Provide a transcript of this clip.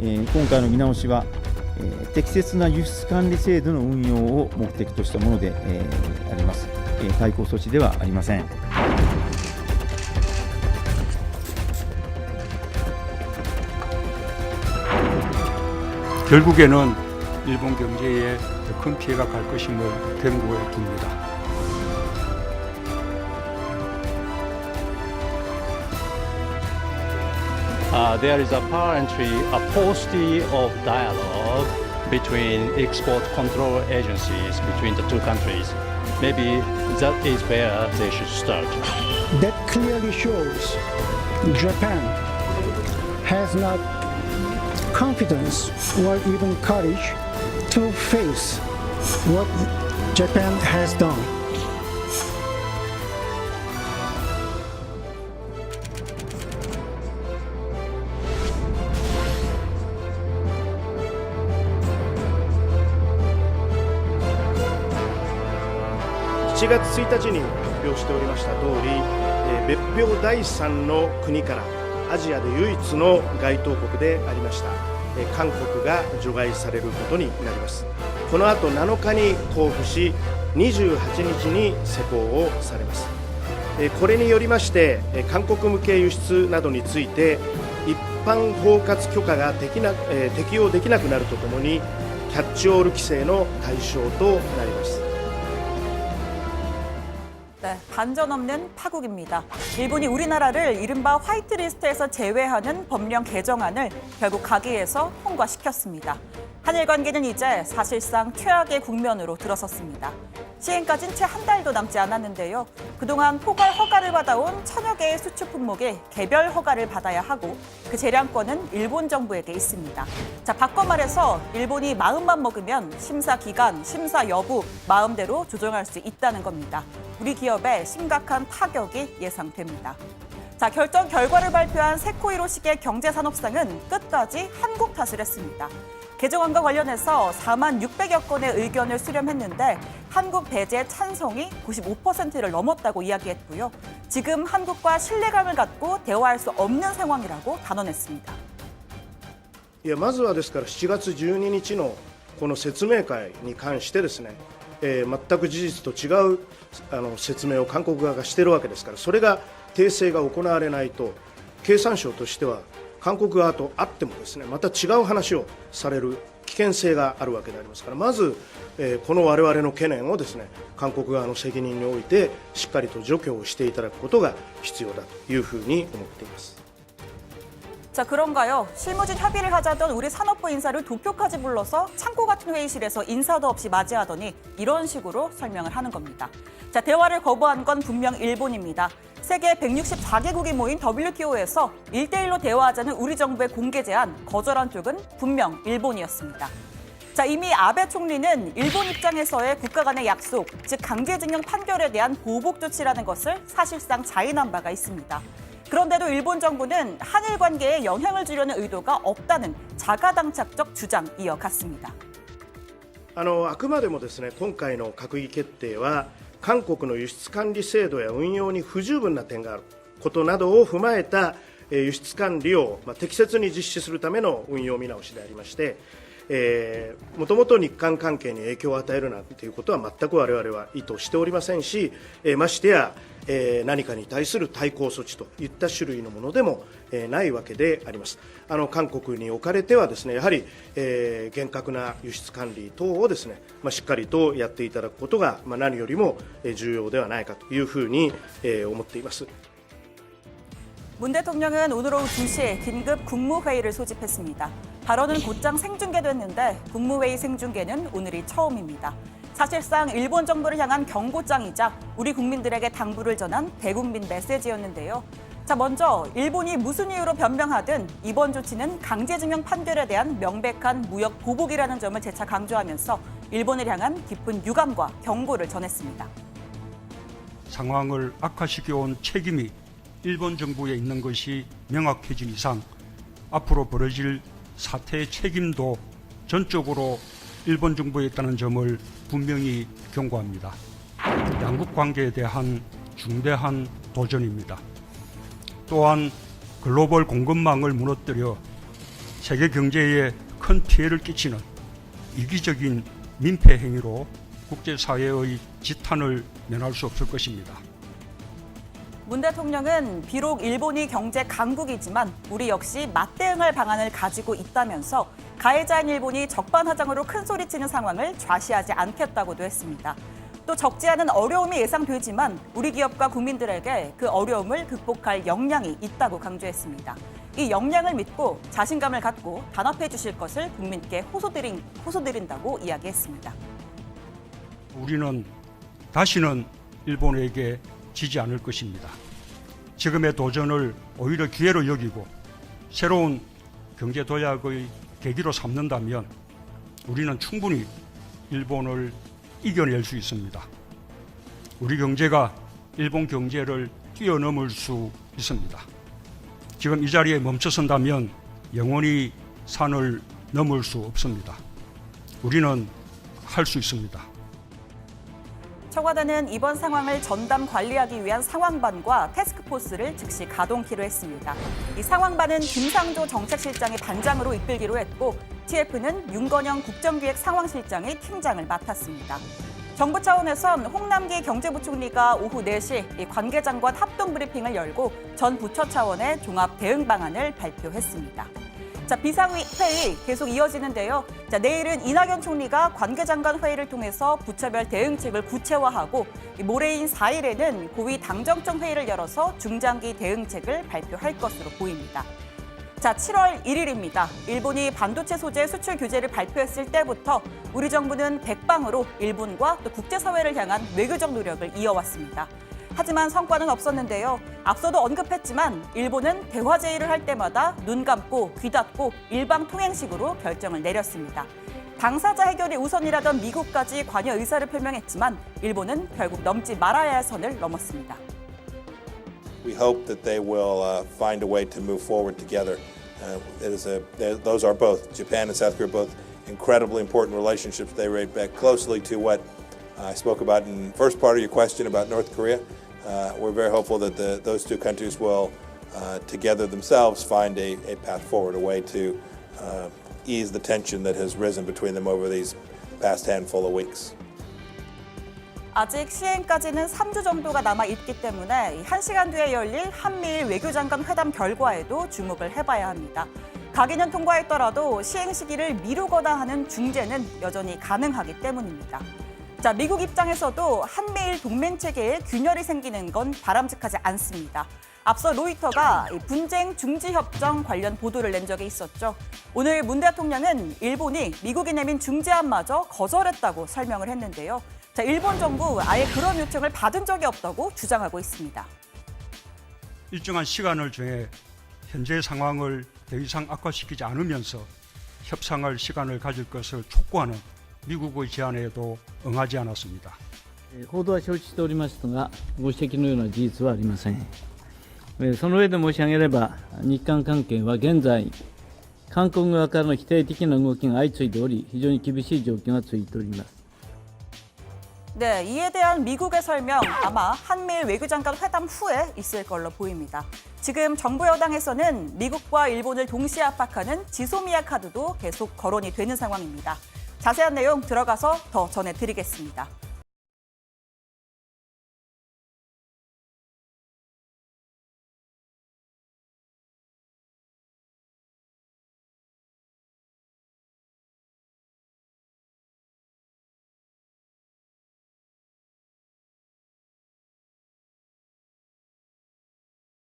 今回の見直しは、適切な輸出管理制度の運用を目的としたもので、あります。対抗措置ではありません。 결국에는 일본 경제에 더 큰 피해가 갈 것임을 경고해 둡니다. There is apparently a paucity of dialogue between export control agencies between the two countries. Maybe that is where they should start. That clearly shows Japan has not confidence or even courage to face what Japan has done.7月1日に発表しておりました通り、別表第3の国からアジアで唯一の該当国でありました韓国が除外されることになります。この後7日に公布し、28日に施行をされます。これによりまして韓国向け輸出などについて一般包括許可が適用できなくなるとともに、キャッチオール規制の対象となります。 네, 반전 없는 파국입니다. 일본이 우리나라를 이른바 화이트리스트에서 제외하는 법령 개정안을 결국 가계에서 통과시켰습니다. 한일 관계는 이제 사실상 최악의 국면으로 들어섰습니다. 시행까지는 채 한 달도 남지 않았는데요. 그동안 포괄 허가를 받아온 천여 개의 수출 품목에 개별 허가를 받아야 하고 그 재량권은 일본 정부에게 있습니다. 자, 바꿔 말해서 일본이 마음만 먹으면 심사 기간, 심사 여부 마음대로 조정할 수 있다는 겁니다. 우리 기업에 심각한 타격이 예상됩니다. 자, 결정 결과를 발표한 세코이로식의 경제산업상은 끝까지 한국 탓을 했습니다. 개정안과 관련해서 4만 600여 건의 의견을 수렴했는데 한국 배제 찬성이 95%를 넘었다고 이야기했고요. 지금 한국과 신뢰감을 갖고 대화할 수 없는 상황이라고 단언했습니다. まずはですから7月12日のこの説明会に関してですね、全く事実と違う説明を韓国側がしているわけですから、それが訂正が行われないと経産省としては韓国側と会ってもですね、また違う話をされる危険性があるわけでありますから、まず、この我々の懸念をですね、韓国側の責任においてしっかりと除去をしていただくことが必要だというふうに思っています。 자, 그런가요? 실무진 협의를 하자던 우리 산업부 인사를 도쿄까지 불러서 창고 같은 회의실에서 인사도 없이 맞이하더니 이런 식으로 설명을 하는 겁니다. 자, 대화를 거부한 건 분명 일본입니다. 세계 164개국이 모인 WTO에서 1대1로 대화하자는 우리 정부의 공개 제안, 거절한 쪽은 분명 일본이었습니다. 자, 이미 아베 총리는 일본 입장에서의 국가 간의 약속, 즉 강제징용 판결에 대한 보복 조치라는 것을 사실상 자인한 바가 있습니다. 그런데도 일본 정부는 한일 관계에 영향을 주려는 의도가 없다는 자가당착적 주장 이어갔습니다. あくまでもですね、今回の閣議決定は韓国の輸出管理制度や運用に不十分な点があることなどを踏まえた輸出管理を適切に実施するための運用見直しでありまして、もともと日韓関係に影響を与えるなんていうことは全く我々は意図しておりませんし、ましてや何かに対する対抗措置といった種類のものでもないわけであります。韓国におかれてはですね、やはり厳格な輸出管理等をですね、しっかりとやっていただくことが何よりも重要ではないかというふうに思っています。 문 대통령은 오늘 오후 2시에 긴급 국무회의를 소집했습니다. 발언은 곧장 생중계됐는데 국무회의 생중계는 오늘이 처음입니다. 사실상 일본 정부를 향한 경고장이자 우리 국민들에게 당부를 전한 대국민 메시지였는데요. 자, 먼저 일본이 무슨 이유로 변명하든 이번 조치는 강제징용 판결에 대한 명백한 무역 보복이라는 점을 재차 강조하면서 일본을 향한 깊은 유감과 경고를 전했습니다. 상황을 악화시켜온 책임이 일본 정부에 있는 것이 명확해진 이상 앞으로 벌어질 사태의 책임도 전적으로 일본 정부에 있다는 점을 분명히 경고합니다. 양국 관계에 대한 중대한 도전입니다. 또한 글로벌 공급망을 무너뜨려 세계 경제에 큰 피해를 끼치는 이기적인 민폐 행위로 국제사회의 지탄을 면할 수 없을 것입니다. 문 대통령은 비록 일본이 경제 강국이지만 우리 역시 맞대응할 방안을 가지고 있다면서 가해자인 일본이 적반하장으로 큰 소리치는 상황을 좌시하지 않겠다고도 했습니다. 또 적지 않은 어려움이 예상되지만 우리 기업과 국민들에게 그 어려움을 극복할 역량이 있다고 강조했습니다. 이 역량을 믿고 자신감을 갖고 단합해 주실 것을 국민께 호소드린다고 이야기했습니다. 우리는 다시는 일본에게 지지 않을 것입니다. 지금의 도전을 오히려 기회로 여기고 새로운 경제 도약의 계기로 삼는다면 우리는 충분히 일본을 이겨낼 수 있습니다. 우리 경제가 일본 경제를 뛰어넘을 수 있습니다. 지금 이 자리에 멈춰선다면 영원히 산을 넘을 수 없습니다. 우리는 할 수 있습니다. 청와대는 이번 상황을 전담 관리하기 위한 상황반과 태스크포스를 즉시 가동키로 했습니다. 이 상황반은 김상조 정책실장이 반장으로 이끌기로 했고 TF는 윤건영 국정기획 상황실장이 팀장을 맡았습니다. 정부 차원에선 홍남기 경제부총리가 오후 4시 이 관계장관 합동 브리핑을 열고 전 부처 차원의 종합 대응 방안을 발표했습니다. 비상회의 계속 이어지는데요. 내일은 이낙연 총리가 관계장관 회의를 통해서 부처별 대응책을 구체화하고 모레인 4일에는 고위 당정청 회의를 열어서 중장기 대응책을 발표할 것으로 보입니다. 7월 1일입니다. 일본이 반도체 소재 수출 규제를 발표했을 때부터 우리 정부는 백방으로 일본과 또 국제사회를 향한 외교적 노력을 이어왔습니다. 하지만 성과는 없었는데요. 앞서도 언급했지만 일본은 대화 제의를 할 때마다 눈 감고 귀 닫고 일방통행식으로 결정을 내렸습니다. 당사자 해결이 우선이라던 미국까지 관여 의사를 표명했지만 일본은 결국 넘지 말아야 할 선을 넘었습니다. We hope that they will find a way to move forward together. Those are both, Japan and South Korea, both incredibly important relationships. They relate back closely to what I spoke about in the first part of your question about North Korea. We're very hopeful that those two countries will together themselves find a path forward, a way to ease the tension that has risen between them over these past handful of weeks. 아직 시행까지는 3주 정도가 남아있기 때문에 1시간 뒤에 열릴 한미일 외교장관 회담 결과에도 주목을 해봐야 합니다. 가기는 통과했더라도 시행 시기를 미루거나 하는 중재는 여전히 가능하기 때문입니다. 미국 입장에서도 한미일 동맹체계에 균열이 생기는 건 바람직하지 않습니다. 앞서 로이터가 분쟁 중지 협정 관련 보도를 낸 적이 있었죠. 오늘 문 대통령은 일본이 미국이 내민 중재안마저 거절했다고 설명을 했는데요. 일본 정부 아예 그런 요청을 받은 적이 없다고 주장하고 있습니다. 일정한 시간을 정해 현재 상황을 더 이상 악화시키지 않으면서 협상할 시간을 가질 것을 촉구하는 미국의 제안에도 응하지 않았습니다. 報道は承知しておりますが、ご指摘のような事実はありません。その上で申し上げれば、日韓関係は現在、韓国側からの否定的な動きが相次いでおり、非常に厳しい状況が続いております。 네, 이에 대한 미국의 설명 아마 한미일 외교장관 회담 후에 있을 걸로 보입니다. 지금 정부 여당에서는 미국과 일본을 동시에 압박하는 지소미아 카드도 계속 거론이 되는 상황입니다. 자세한 내용 들어가서 더 전해드리겠습니다.